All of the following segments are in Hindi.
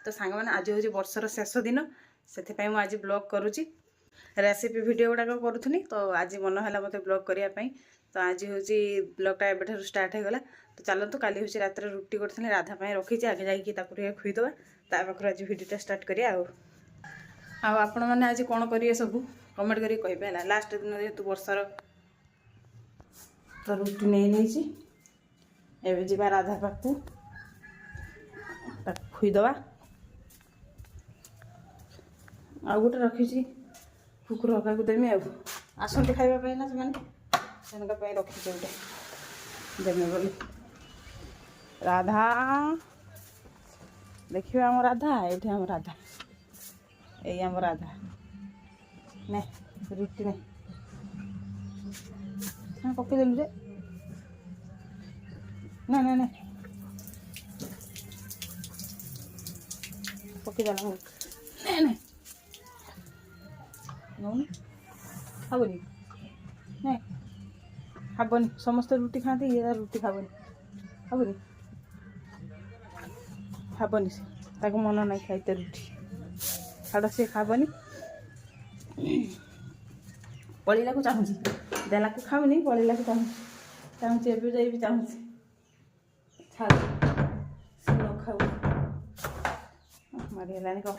तो सांग मैंने आज हूँ वर्षर शेष दिन से आज ब्लॉग करुँची रेसिपी वीडियो गुड़ाक करूनी तो आज मन है मत ब्लॉग करने तो आज हूँ ब्लॉगटा एवं स्टार्ट होगा तो चलतु काली हूँ रात रुटी कर राधा रखी आगे जाकि खुईदबा ता पाखर आज वीडियो स्टार्ट करिया आपण मैंने आज कौन करेंगे सब कमेंट करके कहे है लास्ट दिन जेहतु वर्षर तो रुटी नहीं एवं जा राधा पाखु खुईदबा आ गोटे रखी कुकुर हका देमी आसती खावाई ना से रखी गोटे देमी बोली राधा देखिए आम राधा ये आम राधा यही आम राधा ने रुटी ने पकईदेलु जे ना ना ना पकईदेला नहीं खाबनी नहीं खाबनी समस्त रुटी खाते ये रुटी खाबनी खाबनी खाबनी से मन नहीं खाते रुटी छाड़ से खाबनी पड़ेला को चाहूँगी देला को खाऊनी पड़ेला को चाहूँगी एवं जाइए चाहूँगी छाड़ से न खाऊ मारिगलानी कह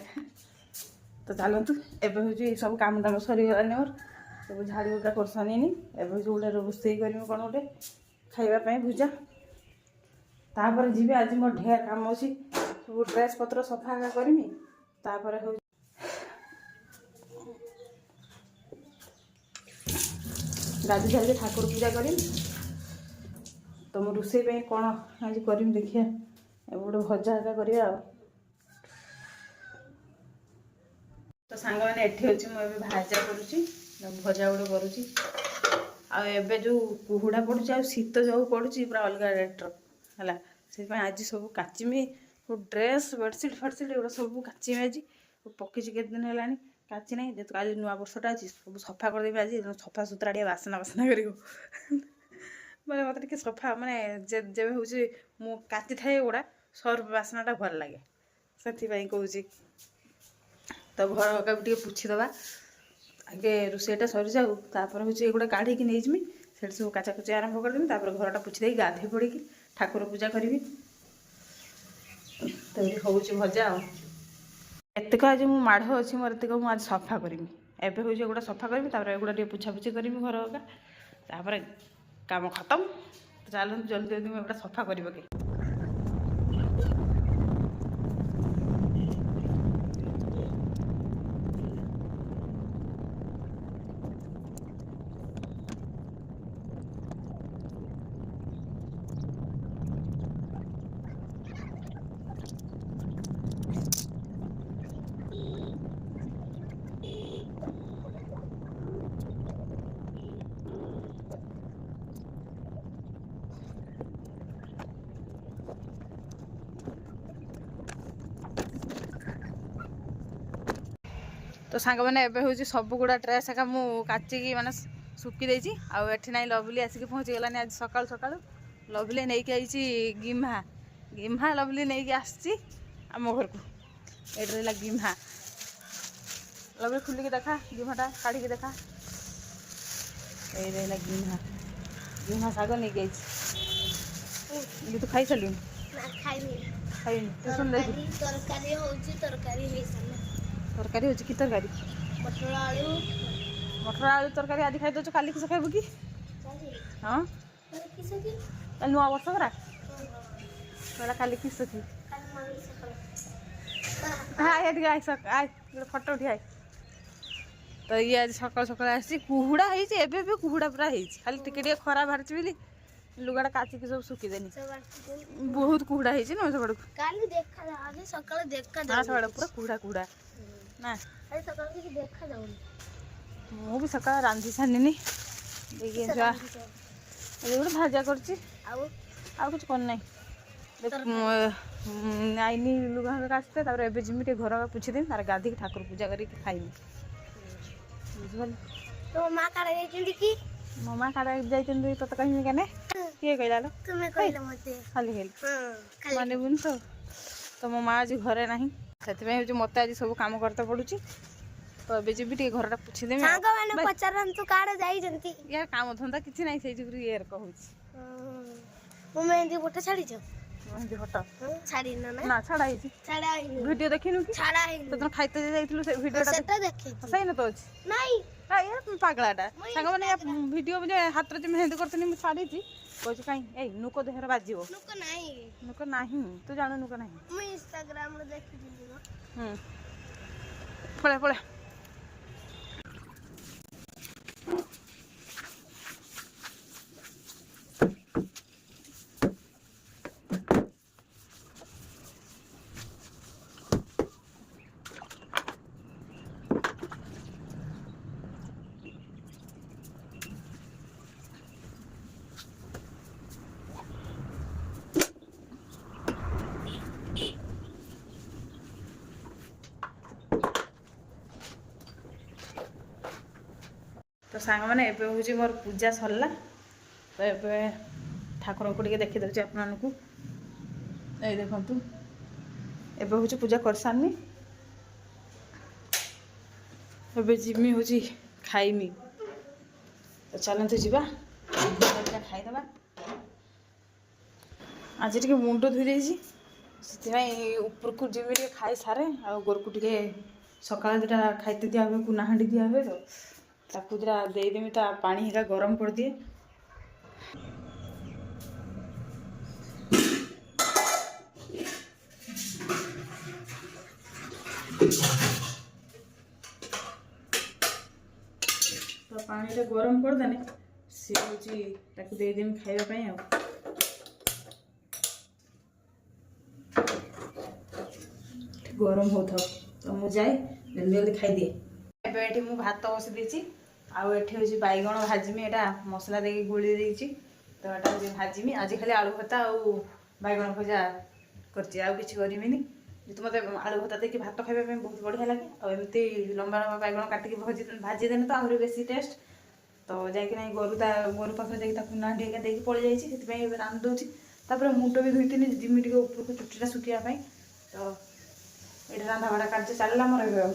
तो चलतु एवं हूँ सब काम दाम सरीगलानी मोर सब झाड़ी गुटा कर सारे एवं गोटे रोषे कर कौन गोटे खावाई भुजा तापर जी आज मोर ढेर काम अच्छी सब ड्रेस पत्र सफा करमी तापर हूँ गाधी सारे ठाकुर पूजा करी तो मो रोषे कौन आज करमी देखिए गोटे भजा एका करिया तो सांग मैंने एठी अच्छी मुझे भाजा करुँची भजा गुड़ करुँची आबे जो कुहुड़ा पड़ुची आ शीत जो पड़ुची पूरा अलग रेट्र है से आज सब काचिमी ड्रेस बेडसीट फेडसीट एगुड़ा सब काचिमी आज पकईची केत दिन है काची ना जेहतु आज नुआ वर्षटा अच्छी सब सफा करदेवी आज सफा सुतरा टे बासना बासना कर मैंने मत सफा मानने जब हूँ काची थाए गुड़ा सर्फ बासनाटा भल लगे से कहूँ तो घर हका भी पोछीदबा आगे रोषेटा सरी जाऊ तापर हूँ एगुड़ा काढ़ी नहीं जमी से सब काचाकुची आरंभ करदेमी तापर घरटा पोछी गाधे पड़ी ठाकुर पूजा करी तो ये हूँ भजा एतक आज मु माढ़ अच्छी मोर एतक मुझे सफा करमी एवं हूँ एगुड़ा सफा करमी तापर एगुड़ा पोछापुछी करमी घर हका तापर काम खत्म तो चलते जल्दी जल्दी मुझे सफा कर पके तो सांग मैंने एवं हूँ सब गुड़ा ड्रेस एका मुझी माने सुखी देती आठ ना लवली आसिक पहुँची गलानी आज सकाल सकाल लवली नहीं आई गिम्हा गिम्हा लवली नहीं आसी आम घर को ये रहा गिम्हा लवली खुलिकी देखा गिम्हाटा काढ़ी देखा ये रहा गिम्हा गिम्हा शाग नहीं आई तू खाई सारू खाई तरकारी हो कि तरकारी मटर आलू तरकारी आज खाई दो काली किस खाइबू कि हाँ नुआ वर्ष परा कहला काली किस की फटो उठी तो ये आज सकाल सकाल आसी कुहुड़ा एवं कुहुड़ा पूरा खाली टिके खरा बाहर बोली लुगाटा काचिकी सब सुखीदेनी बहुत कुहुड़ा है ना सब पूरा कुहुड़ा कुहुड़ा ना मु भी सकाल रांधि सारे देखिए गोटे भाजा कर कुछ करना आईनी लुगा काचते एवं जिमी घर पोछीदेमी तार गाधी ठाकुर पूजा करके खाइमी बुझल तो माँ मो माँ काड़ा जाइए तो कहमी क्या किए कहला खाली खाली माने बुन तो मो माँ आज घरे ना ସେଥିପାଇଁ ହେଉଛି ମୋତେ ଆଜି ସବୁ କାମ କରତେ ପଡ଼ୁଛି। ତ ଏବେ ଯିବି ଟିକେ ଘରଟା ପୋଛିଦେବି। ସାଙ୍ଗମାନେ ପଚାରନ୍ତୁ କାଆଡ଼େ ଯାଇଛନ୍ତି। ୟାର କାମ ଧନ୍ଦା କିଛି ନାହିଁ, ସେଇ ଯୁଗୁରୁ ଇଏର କହୁଛି। ମୁଁ ମେହେନ୍ଦି ଫଟୋ ଛାଡ଼ିଛ? ମେହେନ୍ଦି ଫଟୋ ଛାଡ଼ିନ ନା? ନା ଛାଡ଼ା ହେଇଛି। ଛାଡ଼ା ହେଇନି। ଭିଡ଼ିଓ ଦେଖିନୁ କି? ଛାଡ଼ା ହେଇନି। ସେଦିନ ଖାଇତେ ଯାଇଥିଲୁ ସେ ଭିଡ଼ିଓଟା ସେଟା ଦେଖିଛି। ସେଇନ ତ ଅଛି। ନାଇଁ ପାଗଳାଟା ସାଙ୍ଗମାନେ ଭିଡ଼ିଓ ଯେ ହାତରେ ଯେ ମେହେନ୍ଦି କରିଥିଲି ମୁଁ ଛାଡ଼ିଛି। କହୁଛି କାଇଁ ଏଇ ନୁକ ଦେହରେ ବାଜିବ। ନୁକ ନାହିଁ ତୁ ଜାଣୁ ନୁକ ନାହିଁ। ମୁଁ ଇନଷ୍ଟାଗ୍ରାମରେ ଦେଖିଥିଲି। ପଳା ପଳା। ତ ସାଙ୍ଗମାନେ ଏବେ ହେଉଛି ମୋର ପୂଜା ସରିଲା। ତ ଏବେ ଠାକୁରଙ୍କୁ ଟିକେ ଦେଖିଦେଉଛି ଆପଣମାନଙ୍କୁ। ଏଇ ଦେଖନ୍ତୁ ଏବେ ହେଉଛି ପୂଜା କରିସାରିନି। ଏବେ ଯିମି ହେଉଛି ଖାଇମି। ତ ଚାଲନ୍ତୁ ଯିବା ଖାଇଦେବା। ଆଜି ଟିକେ ମୁଣ୍ଡ ଧୋଇ ଦେଇଛି, ସେଥିପାଇଁ ଉପରକୁ ଯିମି ଟିକେ ଖାଇସାରେ। ଆଉ ଗୋରକୁ ଟିକେ ସକାଳେ ଦୁଇଟା ଖାଇତେ ଦିଆ ହୁଏ, କୁନାହାଣ୍ଡି ଦିଆ ହୁଏ। ତ ତାକୁ ଦୁଇଟା ଦେଇଦେମି, ତା ପାଣି ହେକା ଗରମ କରିଦିଏ। ତ ପାଣିଟା ଗରମ କରିଦେନେ ସିଏ ହେଉଛି ତାକୁ ଦେଇଦେମି ଖାଇବା ପାଇଁ। ଆଉ ଗରମ ହେଉଥାଉ, ତ ମୁଁ ଯାଏ ଜଲ୍ଦି ଜଲ୍ଦି ଖାଇଦିଏ। ଏବେ ଏଠି ମୁଁ ଭାତ ବସି ଦେଇଛି। ଆଉ ଏଠି ହେଉଛି ବାଇଗଣ ଭାଜିମି। ଏଇଟା ମସଲା ଦେଇକି ଗୋଳି ଦେଇଛି, ତ ଏଇଟା ହେଉଛି ଭାଜିମି। ଆଜି ଖାଲି ଆଳୁ ଭର୍ତ୍ତା ଆଉ ବାଇଗଣ ଭଜା କରିଛି, ଆଉ କିଛି କରିବିନି। ଯେହେତୁ ମୋତେ ଆଳୁ ଭର୍ତ୍ତା ଦେଇକି ଭାତ ଖାଇବା ପାଇଁ ବହୁତ ବଢ଼ିଆ ଲାଗେ। ଆଉ ଏମିତି ଲମ୍ବା ଲମ୍ବା ବାଇଗଣ କାଟିକି ଭାଜିଦେଲେ ତ ଆହୁରି ବେଶୀ ଟେଷ୍ଟ। ତ ଯାଇକି ନାହିଁ ଗୋରୁ ପାଖରେ ଯାଇକି ତାକୁ ନାଣ୍ଡି ହେରିକା ଦେଇକି ପଳେଇ ଯାଇଛି। ସେଥିପାଇଁ ଏବେ ରାନ୍ଧି ଦେଉଛି। ତାପରେ ମୁଣ୍ଡ ବି ଧୋଇଥିଲି, ଯିମି ଟିକେ ଉପରକୁ ଚୁଟିଟା ଶୁଖିବା ପାଇଁ। ତ ଏଇଠି ରନ୍ଧା ବଢ଼ା କାର୍ଯ୍ୟ ଚାଲିଲା ମୋର ଏବେ। ଆଉ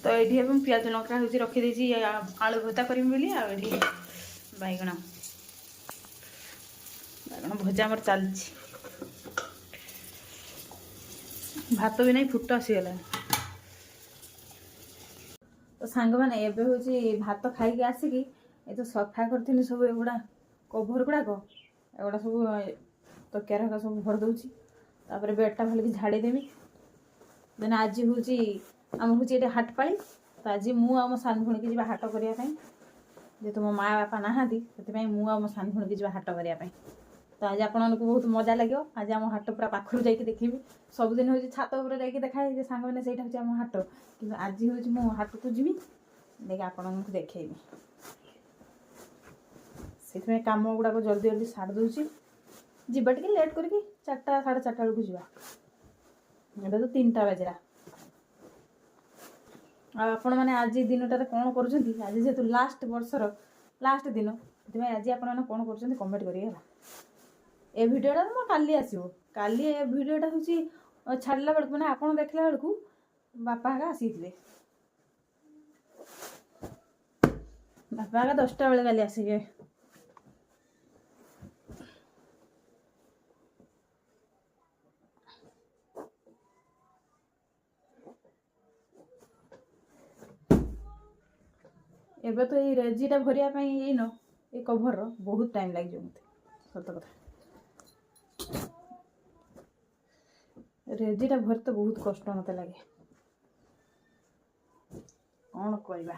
ତ ଏଇଠି ଏବଂ ପିଆଜ ଲଙ୍କା ହେଉଛି ରଖିଦେଇଛି ଆଳୁ ଭର୍ତ୍ତା କରିବି ବୋଲି। ଆଉ ଏଠି ବାଇଗଣ ଭଜା ଆମର ଚାଲିଛି। ଭାତ ବି ନାହିଁ, ଫୁଟ ଆସିଗଲାଣି। ତ ସାଙ୍ଗମାନେ ଏବେ ହେଉଛି ଭାତ ଖାଇକି ଆସିକି ଏ ତ ସଫା କରିଥିଲି ସବୁ ଏଗୁଡ଼ା କଭର ଗୁଡ଼ାକ, ଏଗୁଡ଼ା ସବୁ ତକିଆର ହେକା ସବୁ ଭରି ଦେଉଛି। ତାପରେ ବେଡ଼ଟା ଭଲିକି ଝାଡ଼ିଦେବି। ଦେନ୍ ଆଜି ହେଉଛି ଆମର ହେଉଛି ଏଠି ହାଟ ପାଳି। ତ ଆଜି ମୁଁ ଆଉ ମୋ ସାନ ଭଉଣୀକି ଯିବା ହାଟ କରିବା ପାଇଁ। ଯେହେତୁ ମୋ ମା ବାପା ନାହାନ୍ତି, ସେଥିପାଇଁ ମୁଁ ଆଉ ମୋ ସାନ ଭଉଣୀକି ଯିବା ହାଟ କରିବା ପାଇଁ। ତ ଆଜି ଆପଣମାନଙ୍କୁ ବହୁତ ମଜା ଲାଗିବ। ଆଜି ଆମ ହାଟ ପୁରା ପାଖରୁ ଯାଇକି ଦେଖିବି। ସବୁଦିନ ହେଉଛି ଛାତ ଉପରେ ଯାଇକି ଦେଖାଏ ଯେ ସାଙ୍ଗମାନେ ସେଇଟା ହେଉଛି ଆମ ହାଟ, କିନ୍ତୁ ଆଜି ହେଉଛି ମୁଁ ହାଟକୁ ଯିବି, ଯାଇକି ଆପଣଙ୍କୁ ଦେଖେଇବି। ସେଥିପାଇଁ କାମ ଗୁଡ଼ାକ ଜଲ୍ଦି ଜଲ୍ଦି ସାରି ଦେଉଛି। ଯିବା ଟିକେ ଲେଟ୍ କରିକି, 4ଟା ସାଢ଼େ 4ଟା ବେଳକୁ ଯିବା। ଏବେ ତ 3ଟା ବାଜିଲା। ଆଉ ଆପଣମାନେ ଆଜି ଦିନଟାରେ କ'ଣ କରୁଛନ୍ତି? ଆଜି ଯେହେତୁ ବର୍ଷର ଲାଷ୍ଟ ଦିନ, ସେଥିପାଇଁ ଆଜି ଆପଣମାନେ କ'ଣ କରୁଛନ୍ତି କମେଣ୍ଟ କରିବେ ହେଲା। ଏ ଭିଡ଼ିଓଟା ତ କାଲି ଆସିବ। କାଲି ଏ ଭିଡ଼ିଓଟା ହେଉଛି ଛାଡ଼ିଲା ବେଳକୁ, ମାନେ ଆପଣ ଦେଖିଲା ବେଳକୁ ବାପା ହେକା ଆସିଥିଲେ। ବାପା ହେକା 10ଟା ବେଳେ କାଲି ଆସିବେ। ଏବେ ତ ଏଇ ରେଜିଟା ଭରିବା ପାଇଁ ଏଇନ ଏଇ କଭରର ବହୁତ ଟାଇମ୍ ଲାଗିଯିବ ମୋତେ, ସତ କଥା। ରେଜିଟା ଭରିତେ ବହୁତ କଷ୍ଟ ମୋତେ ଲାଗେ, କ'ଣ କରିବା।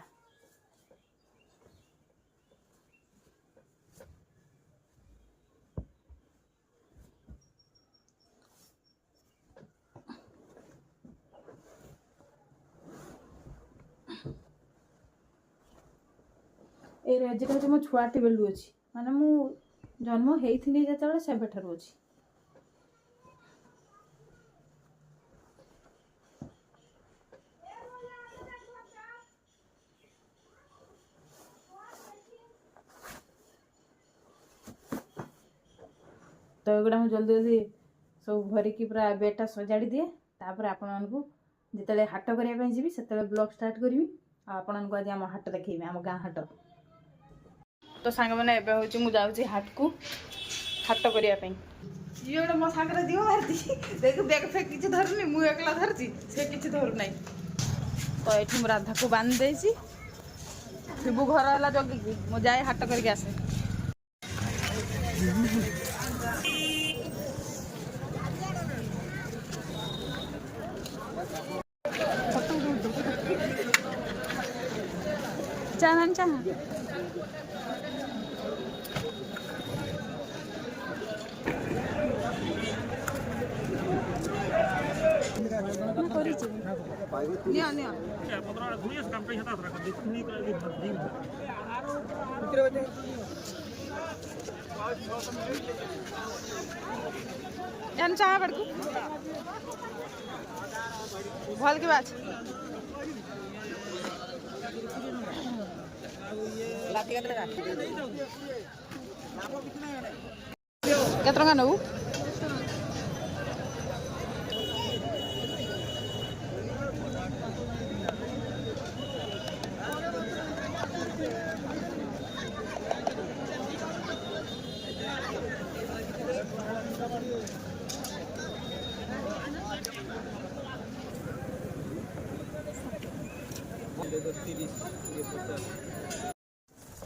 এই ରେଜିଟା ହେଉଛି ମୋ ଛୁଆଟି ବେଳୁ ଅଛି, ମାନେ ମୁଁ ଜନ୍ମ ହେଇଥିଲି ଯେତେବେଳେ ସେବେଠାରୁ ଅଛି। तो एगुड़ा मुझे जल्दी जल्दी सब भरिकी पूरा बेडटा सजाड़ी दिए तापर आपण मानकू जिते हाट करने जी से ब्लॉग स्टार्ट करी आपण आज आम हाट देखी आम गाँ हाट तो सांग मैंने एवं हूँ मुझे हाट को हाट करने ये गोटे मो सागर दिव बाहरी देख बैग फेग किसी धरुनी मुझे एकला धरची से किसी धरू ना तो ये मुझे राधा को बांध देसी शिबू घर है जगिकी मु जाए हाट करके आसे चाह चाह चाह पड़कू भल के बात केत टका नबू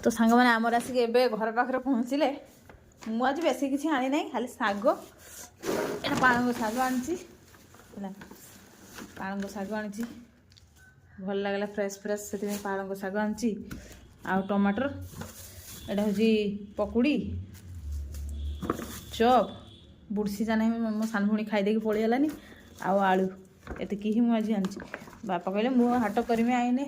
तो सांग मैंने आमर आसिक घर पाखे पहुँचले मु आज बेस किसी आनी ना खाली शाग पालंग शाग आनी पालंग शाग आनी भल लगला फ्रेश फ्रेश से पालंग शाग आनी आउ टमाटर एटा हूँ पकुड़ी चप बुड़सी जाना मो सान भूणी खाईदे पलैगलानी आउ आलू एतिकी ही मुझे आनी बापा कहले मु हाट करमी आईने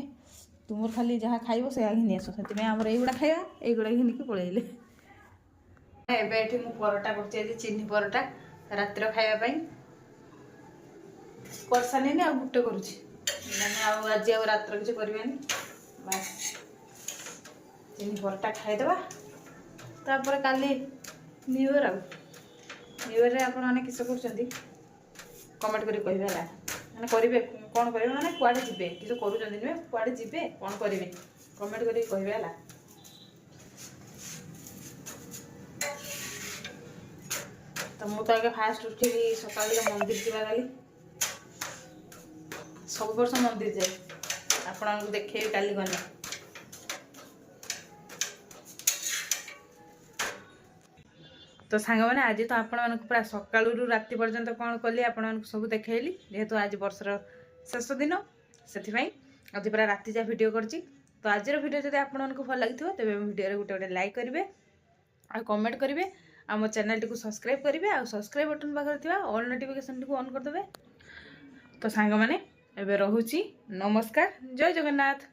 तुम खाली जहाँ खाइब से घिनी आस से आम युवा खाइबा युवा घिनिकी पलैले एबे मु परोटा कर चीनी परोटा रातिर खावाई कर सारे आ गुटे करुँच आज रात्र किसी करवानी बास चीनी परोटा खाईदे तापर काली न्यू इयर न्यू इयर आपण मैंने किस कर कमेंट करी कहे मैंने करेंगे कौन करेंगे मैंने कुआड़े जी किसी कर नुहे कुआड़े जी कौन करेंगे कमेंट करी कहे तो मुझे आगे फास्ट उठिक सका मंदिर जावा काली सब वर्ष मंदिर जाए आपण देखे काली गने तो सांग मैंने आज तो आपण मानक पूरा सकालू राति पर्यंत कौन कली आपण मानक सब देखली जेहेतु आज वर्षर शेष दिन से आज पूरा राति जा वीडियो करची तो आज वीडियो जब आपको भल लगी तेज वीडियो गोटे गोटे लाइक करेंगे आ कमेंट करेंगे आ मो चैनल टी सब्सक्राइब करेंगे आ सब्सक्राइब बटन पाखे ऑल नोटिफिकेशन टी ऑन करदे तो सांग मैंने एबे रहूची नमस्कार जय जगन्नाथ।